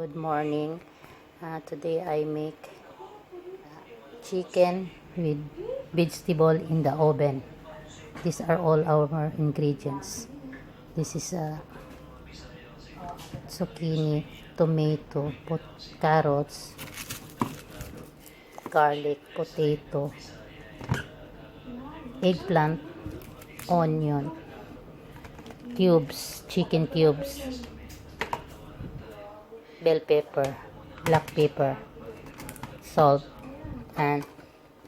Good morning. Today I make chicken with vegetable in the oven. These are all our ingredients. This is zucchini, tomato, carrots, garlic, potato, eggplant, onion, cubes, chicken cubes, bell pepper, black pepper, salt, and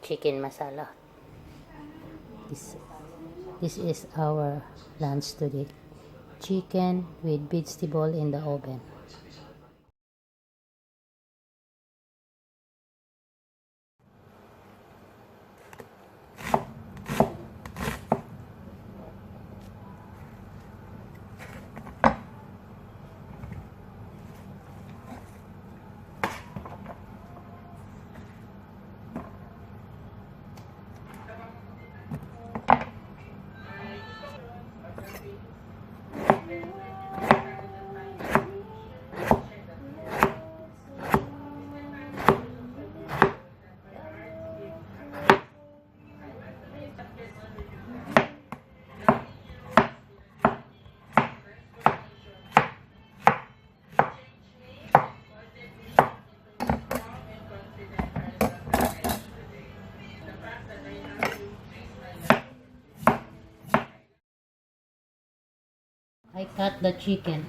chicken masala. This is our lunch today. Chicken with vegetable in the oven. I cut the chicken.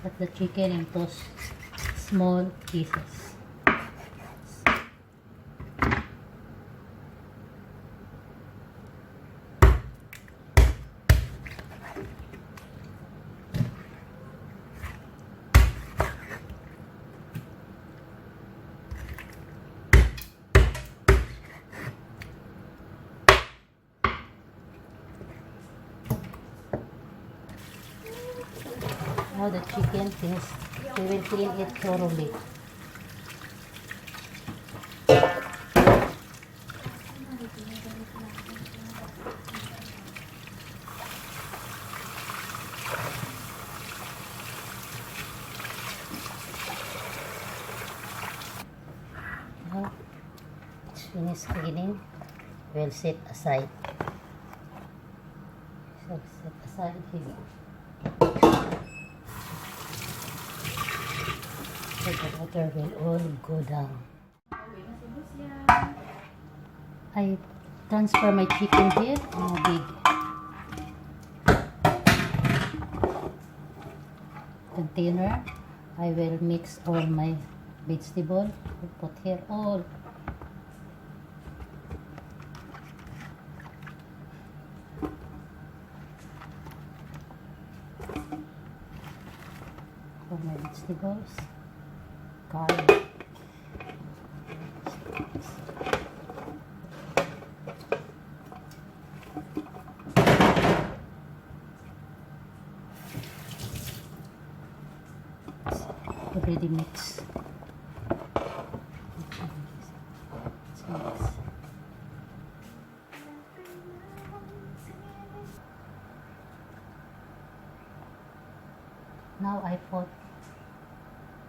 Cut the chicken into small pieces. Now the chicken is, we will clean it thoroughly. Now it's finished cleaning, we'll set aside. So set aside here. So the water will all go down. I transfer my chicken here in a big container. I will mix all my vegetable. I put here all. All my vegetables. Garlic. Already mixed. Now I put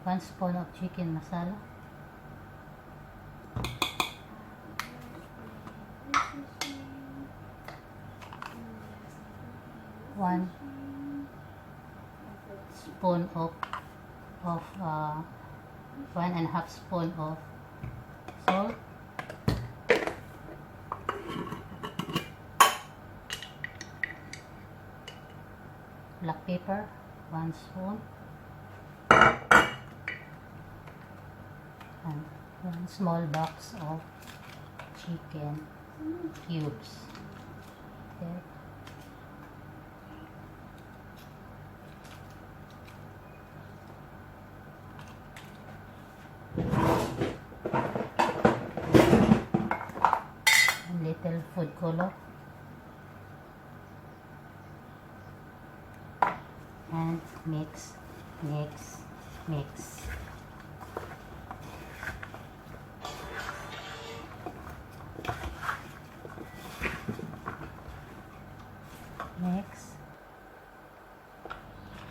1 spoon of chicken masala. One spoon of 1.5 spoon of salt, black pepper 1 spoon, and 1 small box of chicken cubes. Okay. Little food color and mix. Mix.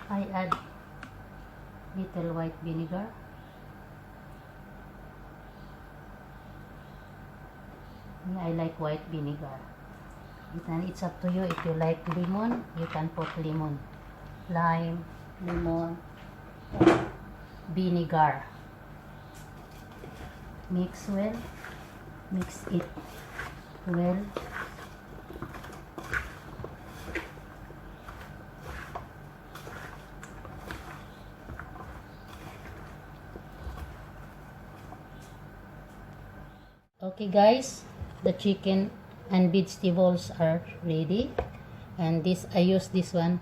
I add little white vinegar, I like white vinegar. And it's up to you. If you like lemon, you can put lemon, lime, lemon, vinegar. Mix well, mix it well. Okay guys, the chicken and vegetables are ready, and I use this one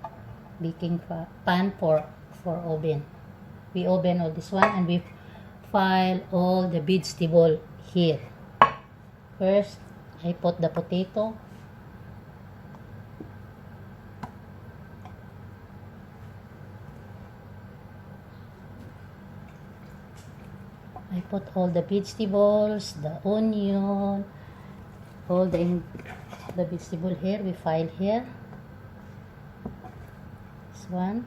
baking pan for oven. We oven all this one, and we file all the vegetable here. First, I put the potato. I put all the vegetables, the onion, all the vegetable here. We file here. This one.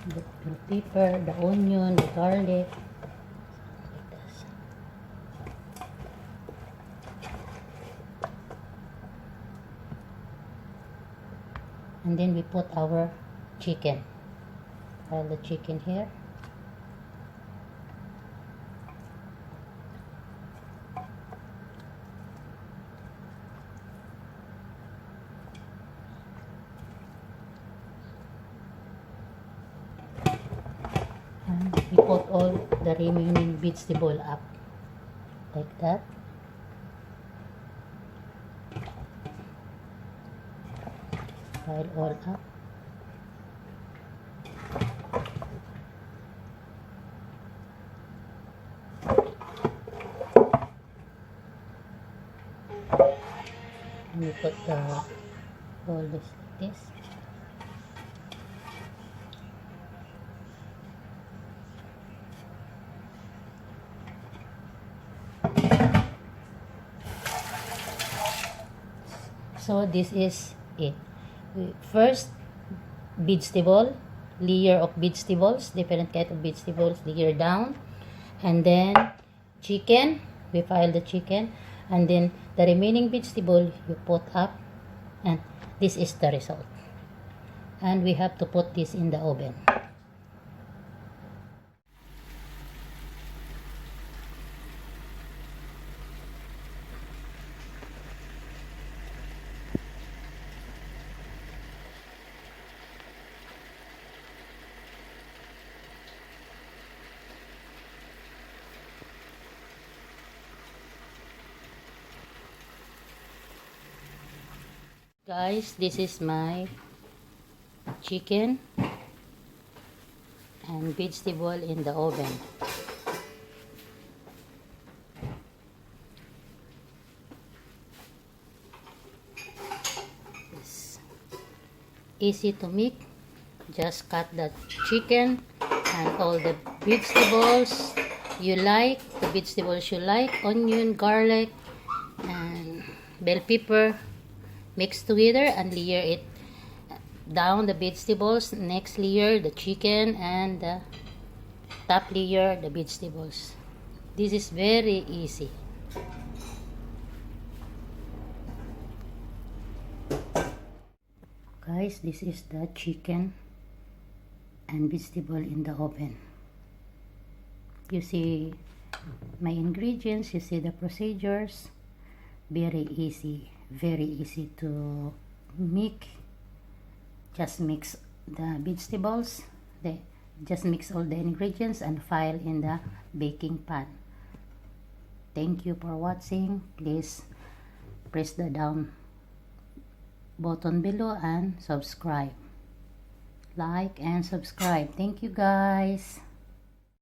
The bell pepper, the onion, the garlic. Like this. And then we put our chicken. File the chicken here. We put all the remaining vegetable up like that. Pile all up. And we put all this like this. So this is it. First, vegetable, layer of vegetables, different kind of vegetables, layer down, and then chicken. We file the chicken, and then the remaining vegetable you put up, and this is the result. And we have to put this in the oven. Guys, this is my chicken and vegetable in the oven. It's easy to make. Just cut the chicken and all the vegetables you like, onion, garlic, and bell pepper. Mix together and layer it down the vegetables. Next layer the chicken, and the top layer the vegetables. This is very easy. Guys, this is the chicken and vegetable in the oven. You see my ingredients, you see the procedures. Very easy to make. Just mix the vegetables, just mix all the ingredients and file in the baking pan. Thank you for watching. Please press the down button below and subscribe, like and subscribe. Thank you guys.